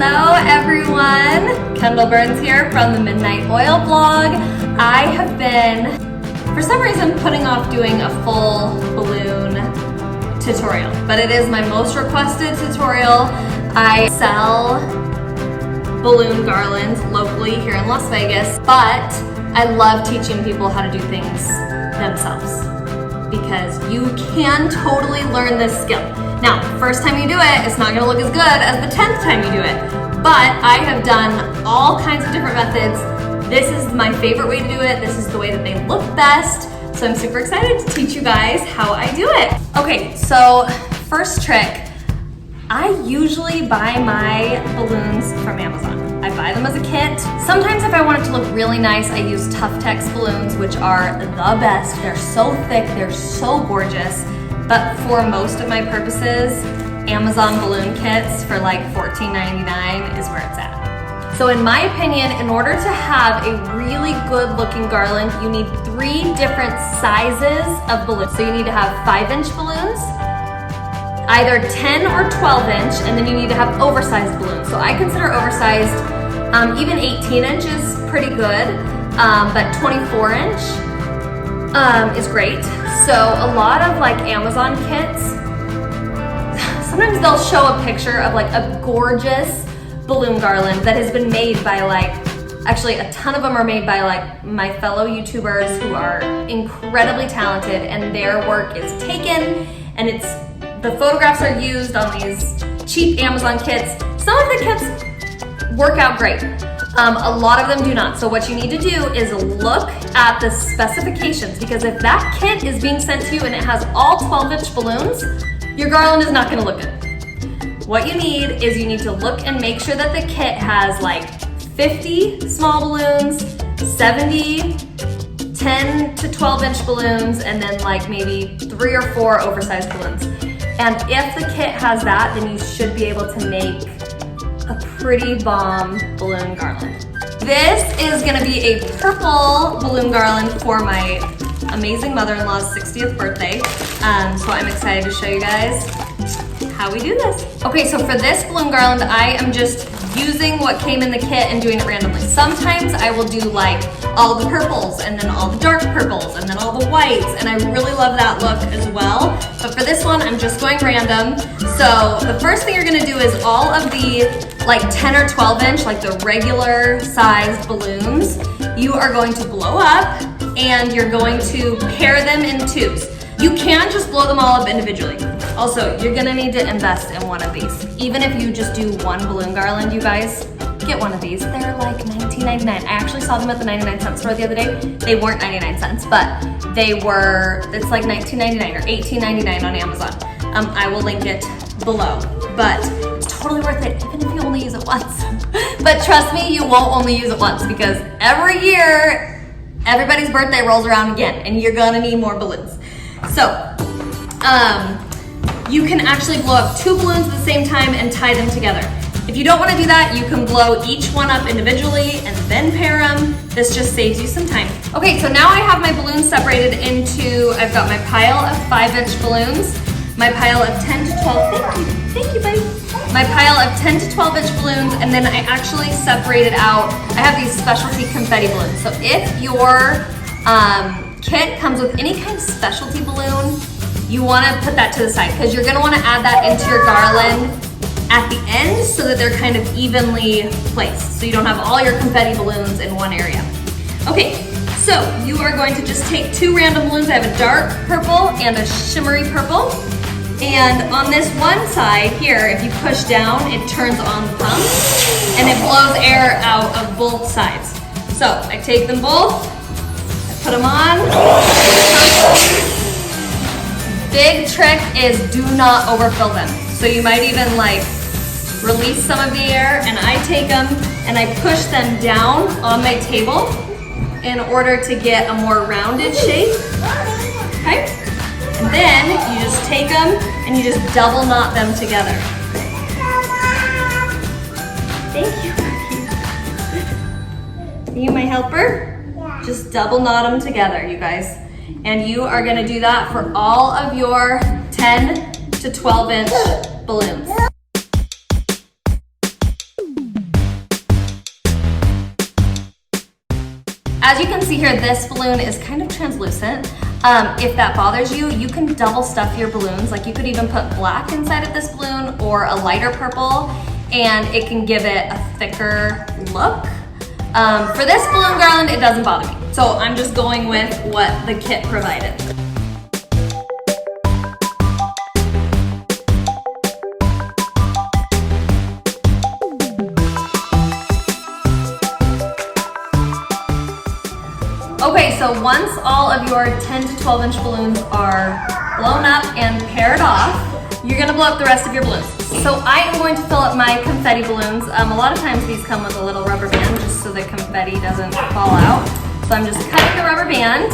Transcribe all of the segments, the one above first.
Hello everyone! Kendall Burns here from the Midnight Oil Blog. I have been, for some reason, putting off doing a full balloon tutorial, but it is my most requested tutorial. I sell balloon garlands locally here in Las Vegas, but I love teaching people how to do things themselves because you can totally learn this skill. Now, first time you do it, it's not gonna look as good as the 10th time you do it, but I have done all kinds of different methods. This is my favorite way to do it. This is the way that they look best. So I'm super excited to teach you guys how I do it. Okay, so first trick, I usually buy my balloons from Amazon. I buy them as a kit. Sometimes if I want it to look really nice, I use Tuftex balloons, which are the best. They're so thick, they're so gorgeous. But for most of my purposes, Amazon balloon kits for like $14.99 is where it's at. So in my opinion, in order to have a really good looking garland, you need 3 different sizes of balloons. So you need to have 5-inch balloons, either 10 or 12-inch, and then you need to have oversized balloons. So I consider oversized, even 18-inch is pretty good, but 24-inch is great. So a lot of like Amazon kits, sometimes they'll show a picture of like a gorgeous balloon garland that has been made by like, actually a ton of them are made by like my fellow YouTubers who are incredibly talented, and their work is taken and the photographs are used on these cheap Amazon kits. Some of the kits work out great. A lot of them do not. So what you need to do is look at the specifications, because if that kit is being sent to you and it has all 12-inch balloons, your garland is not gonna look good. What you need is you need to look and make sure that the kit has like 50 small balloons, 70 10 to 12-inch balloons, and then like maybe 3 or 4 oversized balloons. And if the kit has that, then you should be able to make a pretty bomb balloon garland. This is gonna be a purple balloon garland for my amazing mother-in-law's 60th birthday. So I'm excited to show you guys how we do this. Okay, so for this balloon garland, I am just using what came in the kit and doing it randomly. Sometimes I will do like all the purples and then all the dark purples and then all the whites, and I really love that look as well. But for this one, I'm just going random. So the first thing you're gonna do is all of the like 10 or 12-inch, like the regular sized balloons, you are going to blow up and you're going to pair them in tubes. You can just blow them all up individually. Also, you're gonna need to invest in one of these. Even if you just do one balloon garland, you guys, get one of these. They're like $19.99. I actually saw them at the 99-cent store the other day. They weren't 99 cents, but they were, it's like $19.99 or $18.99 on Amazon. I will link it below, but it's totally worth it, even if you only use it once. But trust me, you won't only use it once, because every year, everybody's birthday rolls around again, and you're gonna need more balloons. So, you can actually blow up 2 balloons at the same time and tie them together. If you don't want to do that, you can blow each one up individually and then pair them. This just saves you some time. Okay, so now I have my balloons separated into, I've got my pile of 5-inch balloons, my pile of 10 to 12, thank you buddy. My pile of 10 to 12-inch balloons, and then I actually separated out, I have these specialty confetti balloons. So if your kit comes with any kind of specialty balloon, you want to put that to the side, because you're going to want to add that into your garland at the end so that they're kind of evenly placed, so you don't have all your confetti balloons in one area. Okay, so you are going to just take 2 random balloons. I have a dark purple and a shimmery purple. And on this one side here, if you push down, it turns on the pump and it blows air out of both sides. So I take them both, I put them on. Big trick is do not overfill them. So you might even like release some of the air, and I take them and I push them down on my table in order to get a more rounded shape, okay? And then you just take them and you just double knot them together. Thank you. Are you my helper? Yeah. Just double knot them together, you guys. And you are gonna do that for all of your 10 to 12-inch balloons. as you can see here, this balloon is kind of translucent. If that bothers you, you can double stuff your balloons. Like you could even put black inside of this balloon or a lighter purple, and it can give it a thicker look. For this balloon garland, it doesn't bother me. So I'm just going with what the kit provided. Okay, so once all of your 10 to 12 inch balloons are blown up and paired off, you're gonna blow up the rest of your balloons. So I am going to fill up my confetti balloons. A lot of times these come with a little rubber band just so the confetti doesn't fall out. So I'm just cutting the rubber band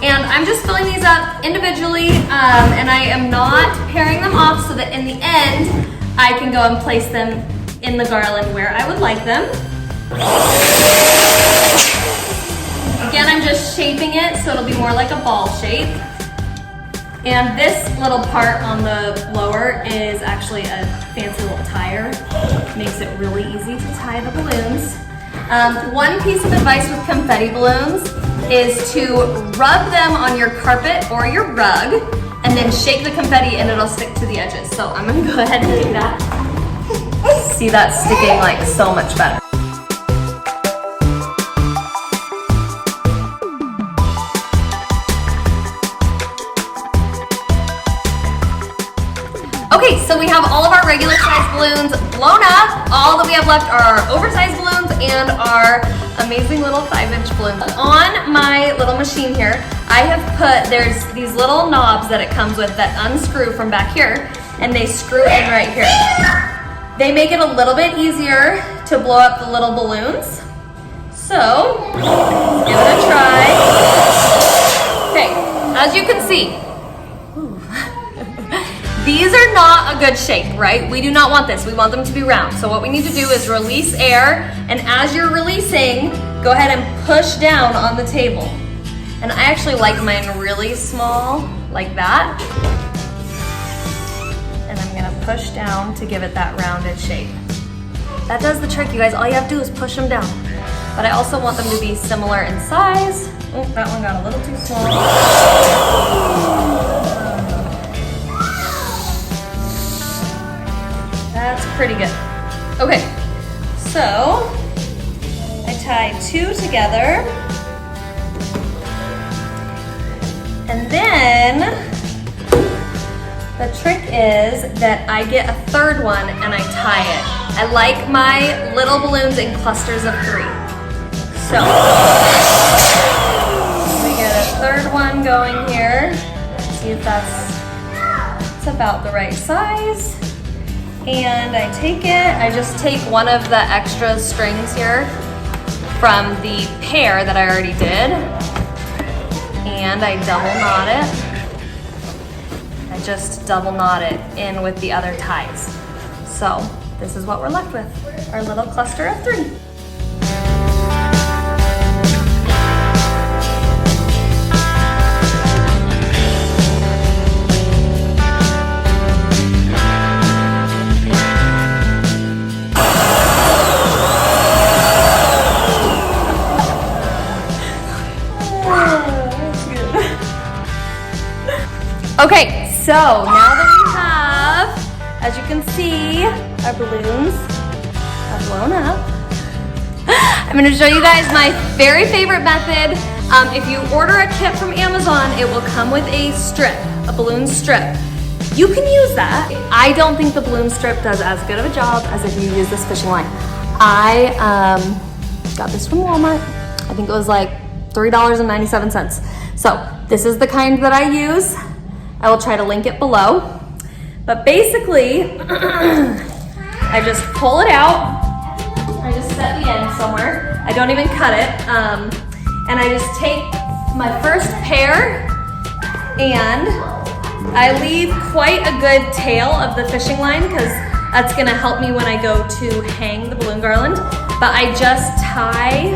and I'm just filling these up individually, and I am not pairing them off so that in the end, I can go and place them in the garland where I would like them. Again, I'm just shaping it so it'll be more like a ball shape. And this little part on the blower is actually a fancy little tire. Makes it really easy to tie the balloons. One piece of advice with confetti balloons is to rub them on your carpet or your rug and then shake the confetti and it'll stick to the edges. So I'm gonna go ahead and do that. See that sticking like so much better. Okay, so we have all of our regular size balloons blown up. All that we have left are our oversized balloons and our amazing little 5-inch balloons. On my little machine here, I have put, there's these little knobs that it comes with that unscrew from back here, and they screw in right here. They make it a little bit easier to blow up the little balloons. So, let's give it a try. Okay, as you can see, these are not a good shape, right? We do not want this. We want them to be round. So what we need to do is release air, and as you're releasing, go ahead and push down on the table. And I actually like mine really small, like that. And I'm gonna push down to give it that rounded shape. That does the trick, you guys. All you have to do is push them down. But I also want them to be similar in size. Oh, that one got a little too small. That's pretty good. Okay, so I tie 2 together. And then the trick is that I get a third one and I tie it. I like my little balloons in clusters of 3. So we get a third one going here. See if it's about the right size. And I take it, I just take one of the extra strings here from the pair that I already did, and I double knot it. I just double knot it in with the other ties. So this is what we're left with, our little cluster of 3. Okay, so now that we have, as you can see, our balloons are blown up. I'm gonna show you guys my very favorite method. If you order a kit from Amazon, it will come with a strip, a balloon strip. You can use that. I don't think the balloon strip does as good of a job as if you use this fishing line. I got this from Walmart. I think it was like $3.97. So this is the kind that I use. I will try to link it below. But basically, I just pull it out. I just set the end somewhere. I don't even cut it. And I just take my first pair and I leave quite a good tail of the fishing line because that's gonna help me when I go to hang the balloon garland. But I just tie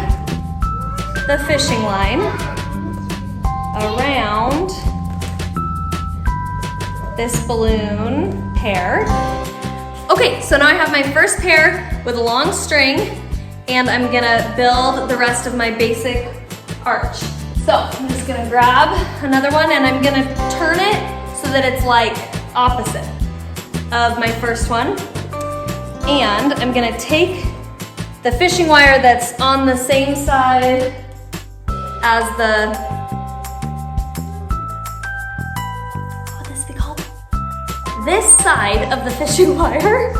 the fishing line around this balloon pair. Okay, so now I have my first pair with a long string, and I'm gonna build the rest of my basic arch. So I'm just gonna grab another one and I'm gonna turn it so that it's like opposite of my first one. And I'm gonna take the fishing wire that's on the same side as the, what is it called? This side of the fishing wire.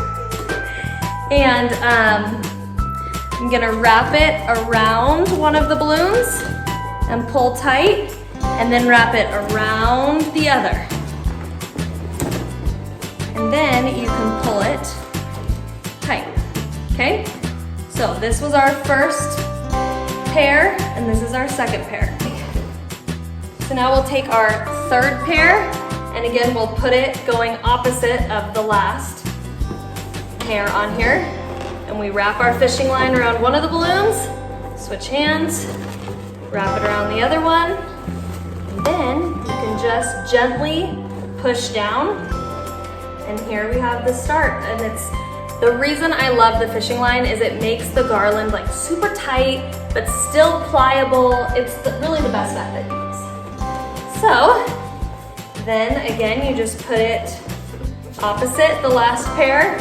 And I'm gonna wrap it around one of the balloons and pull tight, and then wrap it around the other. And then you can pull it tight, okay? So this was our first pair, and this is our second pair. So now we'll take our third pair, and again, we'll put it going opposite of the last pair on here. And we wrap our fishing line around one of the balloons, switch hands, wrap it around the other one, and then you can just gently push down. And here we have the start. And it's the reason I love the fishing line is it makes the garland like super tight, but still pliable. It's really the best method to use. So then again, you just put it opposite the last pair.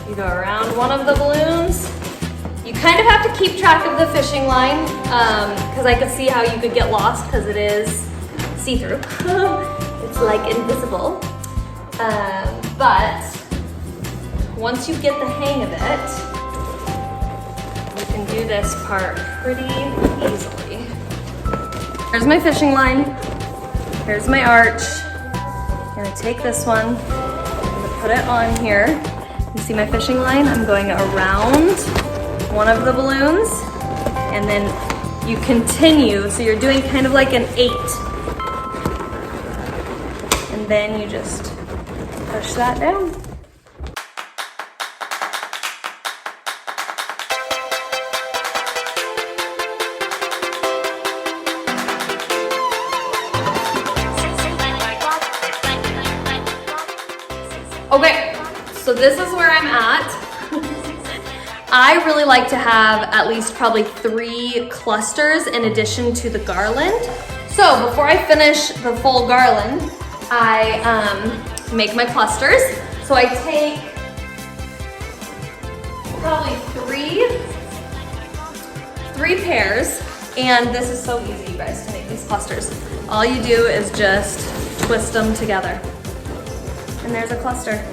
You go around one of the balloons. You kind of have to keep track of the fishing line because I could see how you could get lost because it is see-through. It's like invisible. But once you get the hang of it, you can do this part pretty easily. Here's my fishing line. Here's my arch. I'm gonna take this one, I'm gonna put it on here. You see my fishing line? I'm going around one of the balloons, and then you continue, so you're doing kind of like an 8. And then you just push that down. Okay, so this is where I'm at. I really like to have at least probably 3 clusters in addition to the garland. So before I finish the full garland, I make my clusters. So I take probably three pairs, and this is so easy, you guys, to make these clusters. All you do is just twist them together, and there's a cluster.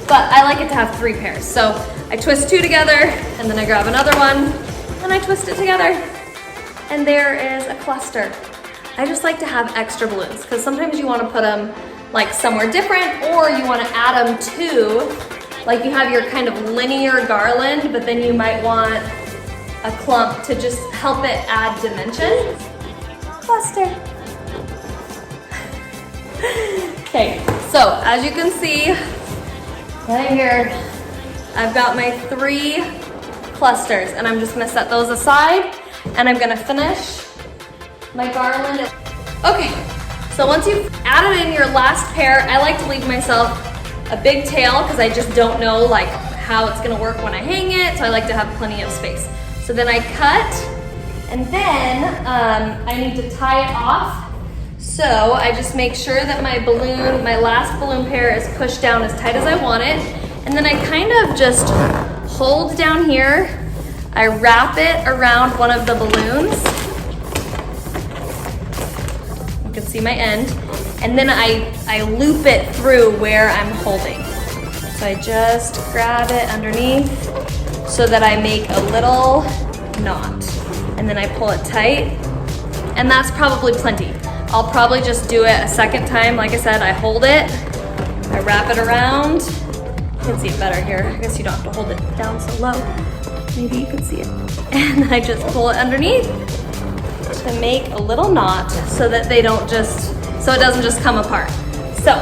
But I like it to have 3 pairs. So I twist 2 together, and then I grab another one, and I twist it together. And there is a cluster. I just like to have extra balloons, because sometimes you want to put them like somewhere different, or you want to add them to, like you have your kind of linear garland, but then you might want a clump to just help it add dimension. Cluster. Okay, so as you can see, right here, I've got my 3 clusters, and I'm just gonna set those aside, and I'm gonna finish my garland. Okay, so once you've added in your last pair, I like to leave myself a big tail because I just don't know like how it's gonna work when I hang it, so I like to have plenty of space. So then I cut, and then I need to tie it off. So I just make sure that my balloon, my last balloon pair is pushed down as tight as I want it. And then I kind of just hold down here. I wrap it around one of the balloons. You can see my end. And then I loop it through where I'm holding. So I just grab it underneath so that I make a little knot. And then I pull it tight. And that's probably plenty. I'll probably just do it a second time. Like I said, I hold it, I wrap it around. You can see it better here. I guess you don't have to hold it down so low. Maybe you can see it. And I just pull it underneath to make a little knot so that they don't just, so it doesn't just come apart. So,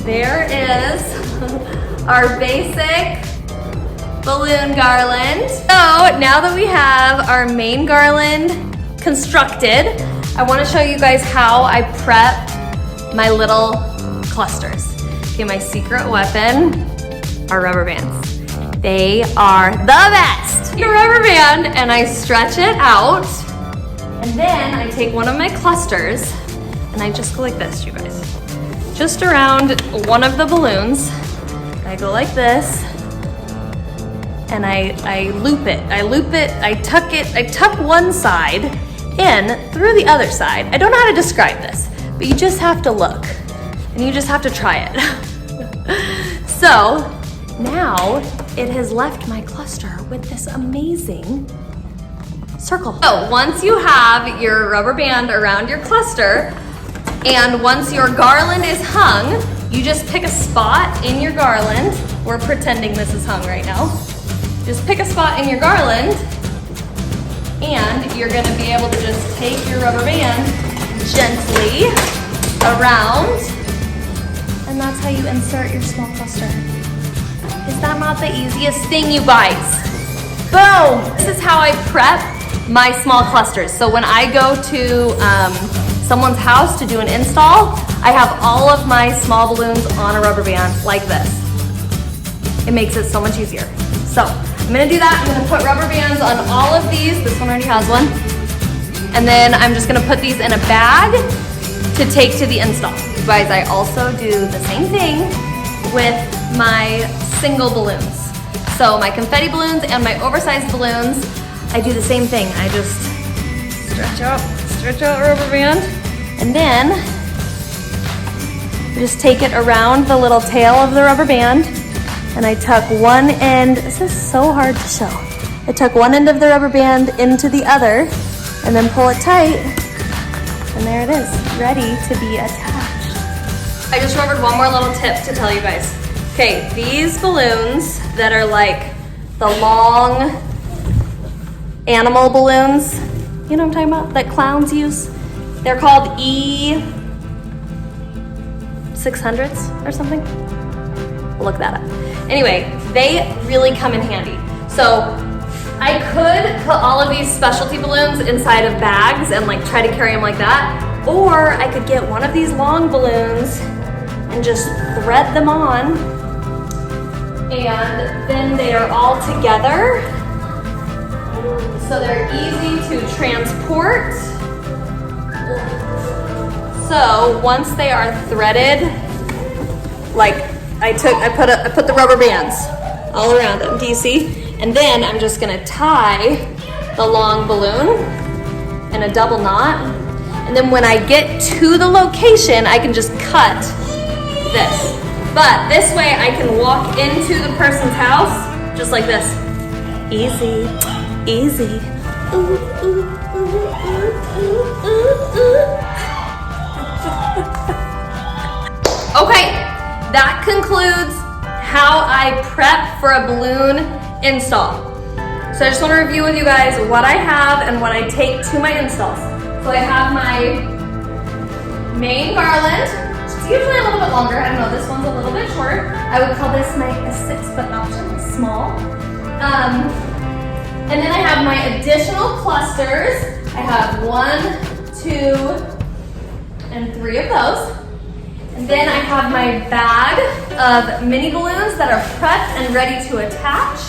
there is our basic balloon garland. So now that we have our main garland constructed, I want to show you guys how I prep my little clusters. Okay, my secret weapon are rubber bands. They are the best. Take a rubber band and I stretch it out And then I take one of my clusters and I just go like this, you guys. Just around one of the balloons. I go like this and I loop it. I tuck one side in through the other side. I don't know how to describe this, but you just have to look and you just have to try it. So now it has left my cluster with this amazing circle. So once you have your rubber band around your cluster and once your garland is hung, you just pick a spot in your garland. We're pretending this is hung right now. Just pick a spot in your garland and you're gonna be able to just take your rubber band gently around, and that's how you insert your small cluster. Is that not the easiest thing, you guys? Boom! This is how I prep my small clusters. So when I go to someone's house to do an install, I have all of my small balloons on a rubber band like this. It makes it so much easier. So I'm gonna do that. I'm gonna put rubber bands on all of these. This one already has one. And then I'm just gonna put these in a bag to take to the install. Guys, I also do the same thing with my single balloons. So my confetti balloons and my oversized balloons, I do the same thing. I just stretch out a rubber band, and then I just take it around the little tail of the rubber band, and I tuck one end. This is so hard to show. I tuck one end of the rubber band into the other, and then pull it tight, and there it is, ready to be attached. I just remembered one more little tip to tell you guys. Okay, these balloons that are like the long animal balloons, you know what I'm talking about, that clowns use? They're called E600s or something. Look that up. Anyway, they really come in handy. So I could put all of these specialty balloons inside of bags and like try to carry them like that, or I could get one of these long balloons and just thread them on, and then they are all together. So they're easy to transport. So once they are threaded, like I put the rubber bands all around them, do you see? And then I'm just gonna tie the long balloon in a double knot. And then when I get to the location, I can just cut this. But this way I can walk into the person's house just like this. Easy. Easy. Ooh, ooh, ooh, ooh, ooh, ooh, ooh. Okay, that concludes how I prep for a balloon install. So I just want to review with you guys what I have and what I take to my installs. So I have my main garland. It's usually a little bit longer. I don't know, this one's a little bit short. I would call this my 6-foot option, small. And then I have my additional clusters. I have 1, 2, and 3 of those. And then I have my bag of mini balloons that are prepped and ready to attach.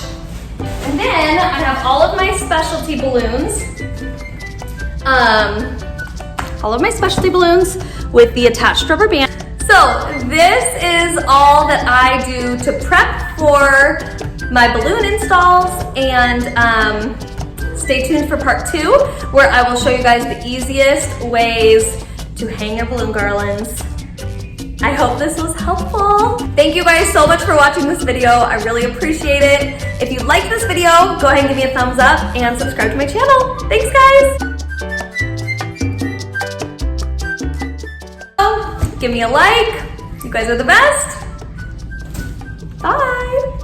And then I have all of my specialty balloons. All of my specialty balloons with the attached rubber band. So this is all that I do to prep for my balloon installs, and stay tuned for part 2, where I will show you guys the easiest ways to hang your balloon garlands. I hope this was helpful. Thank you guys so much for watching this video. I really appreciate it. If you like this video, go ahead and give me a thumbs up and subscribe to my channel. Thanks, guys. Give me a like. You guys are the best. Bye.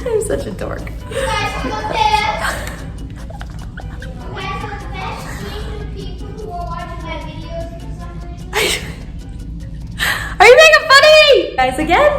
I'm such a dork. You guys are the best. You guys are the best. See the people who are watching my videos for some reason. Are you being funny? Guys, again?